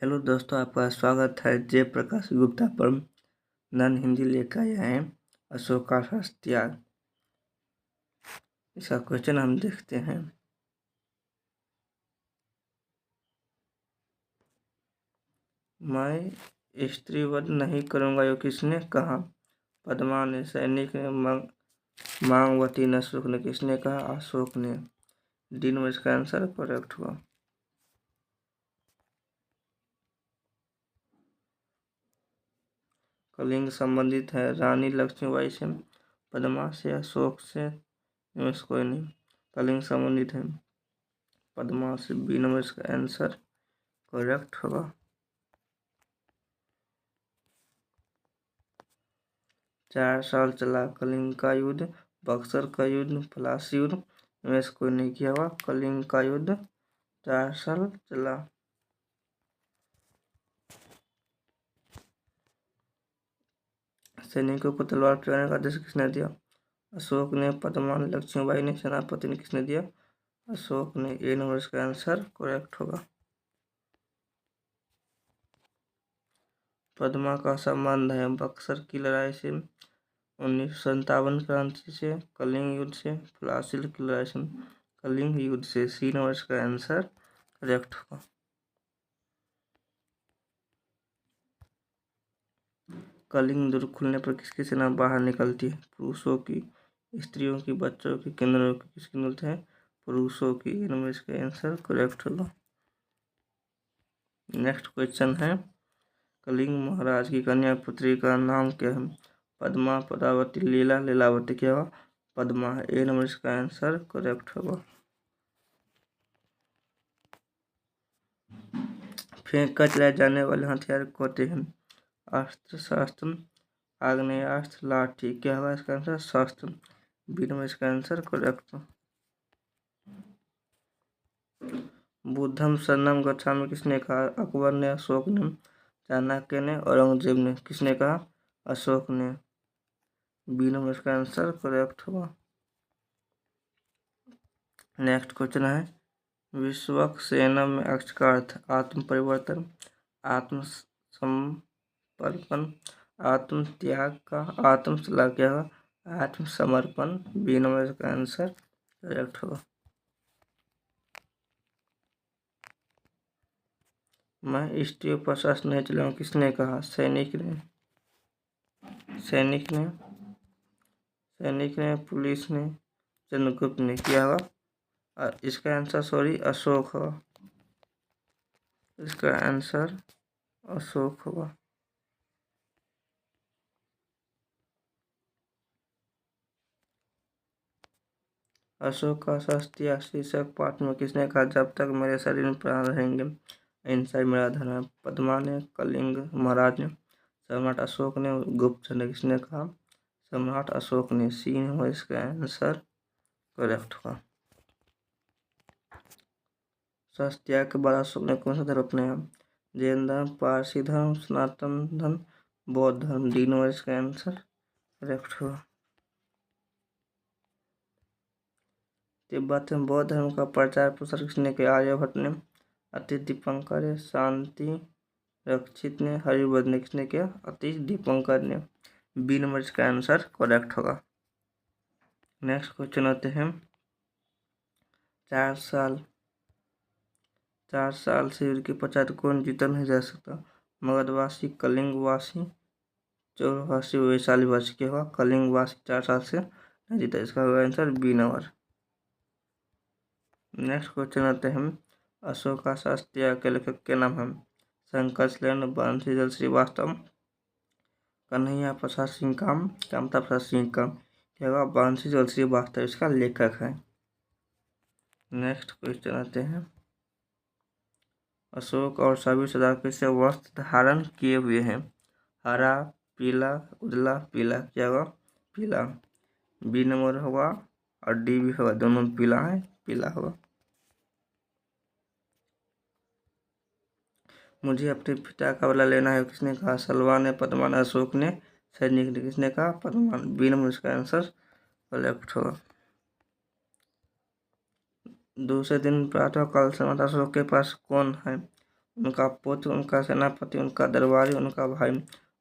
Hello दोस्तों, आपका स्वागत है जयप्रकाश गुप्ता पर। नन हिंदी लेकर आए हैं अशोक का त्याग। इसका क्वेश्चन हम देखते हैं। मैं स्त्रीवध नहीं करूंगा, यो किसने कहा? पद्मा ने। सैनिक ने। मांगवती ने। अशोक ने। किसने कहा? अशोक ने। डी नंबर इसका आंसर करेक्ट हुआ। कलिंग संबंधित है रानी लक्ष्मीबाई से, पद्मा से, अशोक से, इनमें से कोई नहीं। कलिंग संबंधित है पद्मा से। बी नंबर इसका आंसर करेक्ट होगा। 4 साल चला कलिंग का युद्ध, बक्सर का युद्ध, प्लासी युद्ध, इनमें से कोई नहीं किया हुआ। कलिंग का युद्ध 4 साल चला। सैनिकों को तलवार चलाने का आदेश किसने दिया? अशोक ने। पद्मा ने। लक्ष्मीबाई ने। सेनापति ने। किसने दिया? अशोक ने। ए नंबर इसका आंसर करेक्ट होगा। पद्मा का संबंध है बक्सर की लड़ाई से, 1957 क्रांति से, कलिंग युद्ध से, प्लासी की लड़ाई से, कलिंग युद्ध से। सी नंबर इसका आंसर करेक्ट होगा। कलिंग दुर्ग खुलने पर किसकी सेना बाहर निकलती है? पुरुषों की, स्त्रियों की, बच्चों की, किन्नरों की। किसकी मिलते हैं? पुरुषों की। ये नंबर इसका आंसर करेक्ट होगा। नेक्स्ट क्वेश्चन है, कलिंग महाराज की कन्या पुत्री का नाम क्या है? पद्मा, पद्मावती, लीला, लीलावती। क्या होगा? पद्मा है। ए नंबर इसका आंसर करेक्ट होगा। फेंका चलाए जाने वाले हथियार को होते हैं? अस्त्र, शस्त्र, आग्नेयास्त्र, लाठी। क्या होगा इसका आंसर? शस्त्र। बी नंबर इसका आंसर करेक्ट। बुद्धम शरणम गच्छामि किसने कहा? अकबर ने। अशोक ने। चाणक्य ने। औरंगजेब ने। किसने कहा? अशोक ने। बी नंबर इसका आंसर करेक्ट होगा। नेक्स्ट क्वेश्चन है, विश्वक सेनम में अक्ष का अर्थ आत्म परिवर्तन, आत्म समर्पण, आत्म त्याग का, आत्म सलाह। क्या होगा? आत्मसमर्पण। बी नंबर इसका आंसर करेक्ट होगा। मैं स्त्रियों पर शस्त्र नहीं चलाऊंगा, किसने कहा? सैनिक ने। सैनिक ने। सैनिक ने। पुलिस ने। चंद्रगुप्त ने। किया होगा इसका आंसर? सॉरी, अशोक होगा। इसका आंसर अशोक होगा। अशोक का शास्त्रीय शीर्षक पाठ में किसने कहा? जब तक मेरे शरीर में प्राण रहेंगे अहिंसा ही मेरा धर्म है। पद्मा ने। कलिंग महाराज ने। सम्राट अशोक ने। गुप्त ने। किसने कहा? सम्राट अशोक ने। सी है इसका आंसर करेक्ट होगा। शास्त्रीय के बाद अशोक ने कौन सा धर्म अपनाया? जैन धर्म, पारसी धर्म, सनातन धर्म, बौद्ध धर्म। डी नंबर इसका आंसर करेक्ट होगा। तिब्बत में बौद्ध धर्म का प्रचार प्रसार किसने किया? आर्यभट्ट ने। अतीश दीपंकर ने। शांति रक्षित ने। हरिभद्र ने। किसने किया? अतीश दीपंकर ने। बी नंबर इसका आंसर करेक्ट होगा। नेक्स्ट क्वेश्चन आते हैं, 4 साल से युद्ध की पंचायत कौन जीता नहीं जा सकता? मगधवासी, कलिंगवासी, चौरवासी, वैशालीवासी। क्या होगा? कलिंगवासी 4 साल से नहीं जीता। इसका होगा answer B number. Next question आते हैं, अशोका शास्त्री के लेखक के नाम है? शंकर शैलेंद्र, बंसीधर श्रीवास्तव, कन्हैया प्रसाद सिंह काम, कामता प्रसाद सिंह काम। क्या होगा? बंसीधर श्रीवास्तव इसका लेखक है। नेक्स्ट क्वेश्चन आते हैं, अशोक और सभी सरदार कैसे वस्त्र धारण किए हुए हैं? हरा, पीला, उजला, पीला। क्या होगा? पीला। बी नंबर होगा और डी भी होगा, दोनों पीला है, पीला होगा। मुझे अपने पिता का बदला लेना है, किसने कहा? सलवान ने। पद्मा ने। अशोक ने। सैनिक ने। किसने कहा? पद्मा। बी नंबर इसका आंसर करेक्ट होगा। दूसरे दिन प्रातः काल सम्राट अशोक के पास कौन है? उनका पुत्र, उनका सेनापति, उनका दरबारी, उनका भाई,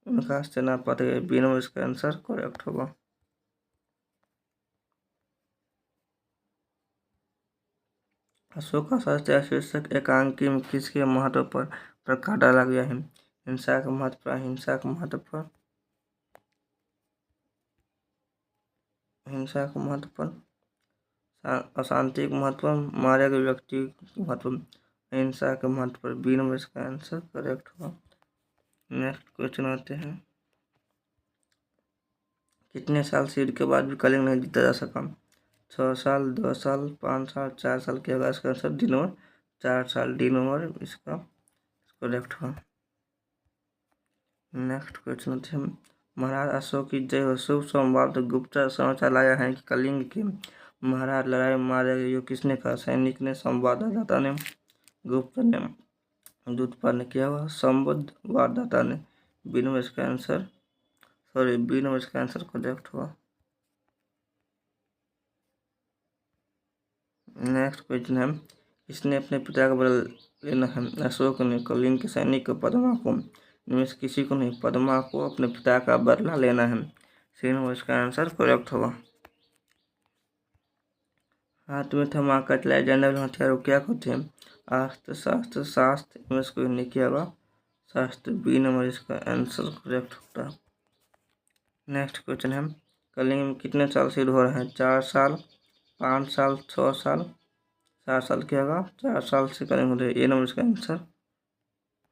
उनका सेनापति। बी नंबर इसका आंसर करेक्ट होगा। अशोक का शास्त्रीय शीर्षक एकांकी में किसके महत्व पर प्रकाश डाला गया है? हिंसा के महत्व पर, अहिंसा के महत्व पर, हिंसा के महत्व पर, अशांति के महत्व पर, मारे गए व्यक्ति के महत्व पर, अहिंसा के महत्व पर। बी नंबर इसका आंसर करेक्ट होगा। नेक्स्ट क्वेश्चन आते हैं। कितने साल सीड के बाद भी कलिंग नहीं जीता जा सका? 6 साल, 2 साल, 5 साल, 4 साल क्या होगा इसका आंसर? डी नंबर 4 साल। डी नंबर इसका करेक्ट होगा। नेक्स्ट क्वेश्चन आते हैं। महाराज अशोक की जय हो शुभ संवाद गुप्त समाचार लाया है कि कलिंग के महाराज लड़ाई मारे गए। किसने कहा? सैनिक ने, संवाददाता ने, गुप्त ने, दूतपाल ने किया हुआ? संवाददाता ने। बी नंबर इसका आंसर बी नंबर इसका आंसर करेक्ट हुआ। नेक्स्ट क्वेश्चन है। किसने अपने पिता का बदला लेना है? अशोक ने। कलिंग के सैनिक को, पद्मा को, इनमें से किसी को नहीं? पद्मा को अपने पिता का बदला लेना है। सी नंबर इसका आंसर करेक्ट होगा। हाथ में थमाकर चलाए जाने वाले हथियार क्या होते हैं? अस्त्र, शस्त्र, शास्त्र, इनमें से कोई नहीं किया हुआ? शास्त्र। बी नंबर इसका आंसर करेक्ट होता है। नेक्स्ट क्वेश्चन है। कलिंग में कितने साल से हो रहा है? 4 साल, 5 साल, 6 साल, 7 साल क्या होगा? 4 साल से कलिंग हो रही है। ए नंबर इसका आंसर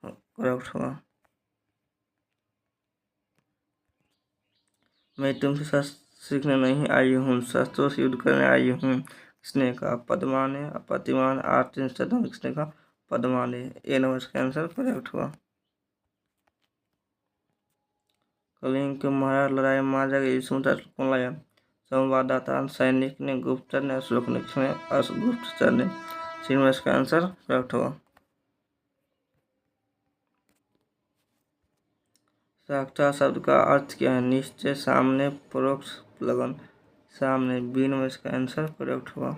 करेक्ट होगा। मैं तुमसे शस्त्र सीखने नहीं आई हूँ, शस्त्रों से युद्ध करने आई हूँ। किसने कहा? पद्मा ने। प्रतिमान आर्थिन सदन किसने कहा? पद्मा ने। ए नंबर इसका आंसर करेक्ट हुआ। कलिंग के महाराज लड़ाई मार जाएगी समाचार कौन लाया? संवाददाता, सैनिक ने, गुप्तचर ने, अशोक ने। किसने? गुप्तचर ने। सी नंबर इसका आंसर करेक्ट होगा। साक्षात शब्द का अर्थ क्या है? निश्चय, सामने, परोक्ष, लगन। सामने। बी नंबर इसका आंसर करेक्ट होगा।